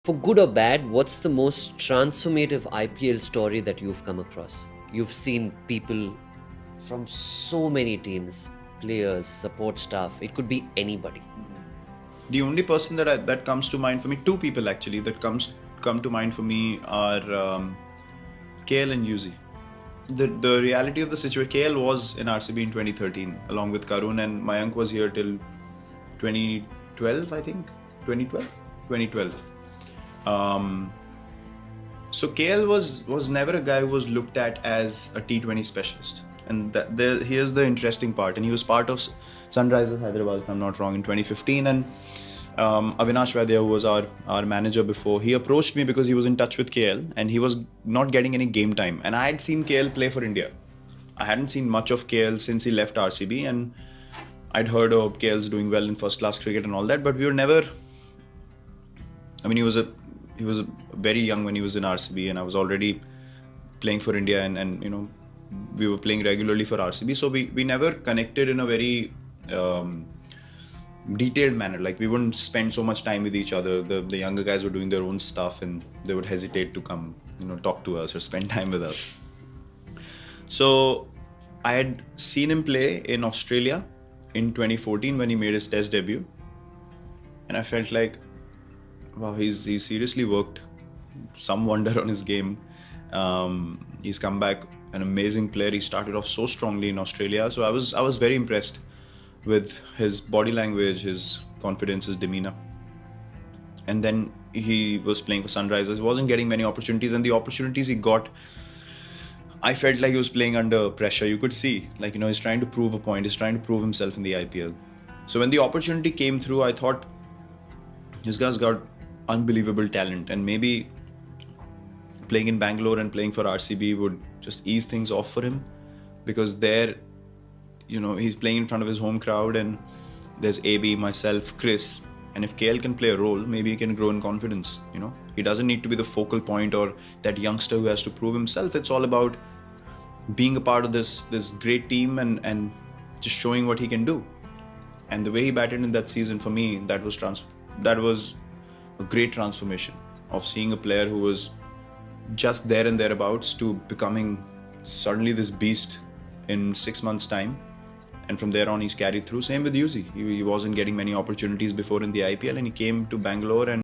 For good or bad, what's the most transformative IPL story that you've come across? You've seen people from so many teams, players, support staff. It could be anybody. The only person that comes to mind for me, two people actually that come to mind for me are KL and Yuzi. The reality of the situation, KL was in RCB in 2013 along with Karun, and Mayank was here till 2012, I think. 2012. 2012. So KL was never a guy who was looked at as a T20 specialist. And here's the interesting part. And he was part of Sunrisers Hyderabad, if I'm not wrong, in 2015. And Avinash Vaidya, who was our manager before, he approached me because he was in touch with KL and he was not getting any game time. And I had seen KL play for India. I hadn't seen much of KL since he left RCB, and I'd heard of KL's doing well in first class cricket and all that, but we were never. I mean, he was very young when he was in RCB, and I was already playing for India, and we were playing regularly for RCB, so we never connected in a very detailed manner. Like, we wouldn't spend so much time with each other. The younger guys were doing their own stuff, and they would hesitate to come talk to us or spend time with us. So I had seen him play in Australia in 2014 when he made his test debut, and I felt like, wow, he's seriously worked some wonder on his game. He's come back an amazing player. He started off so strongly in Australia, so I was very impressed with his body language, his confidence, his demeanor. And then he was playing for Sunrisers, wasn't getting many opportunities, and the opportunities he got, I felt like he was playing under pressure. You could see, like, he's trying to prove a point, he's trying to prove himself in the IPL. So when the opportunity came through, I thought, this guy's got unbelievable talent, and maybe playing in Bangalore and playing for RCB would just ease things off for him, because there, he's playing in front of his home crowd, and there's AB, myself, Chris, and if KL can play a role, maybe he can grow in confidence. He doesn't need to be the focal point or that youngster who has to prove himself. It's all about being a part of this great team and just showing what he can do. And the way he batted in that season, for me, that was a great transformation of seeing a player who was just there and thereabouts to becoming suddenly this beast in 6 months' time. And from there on, he's carried through. Same with Yuzi. He wasn't getting many opportunities before in the IPL, and he came to Bangalore and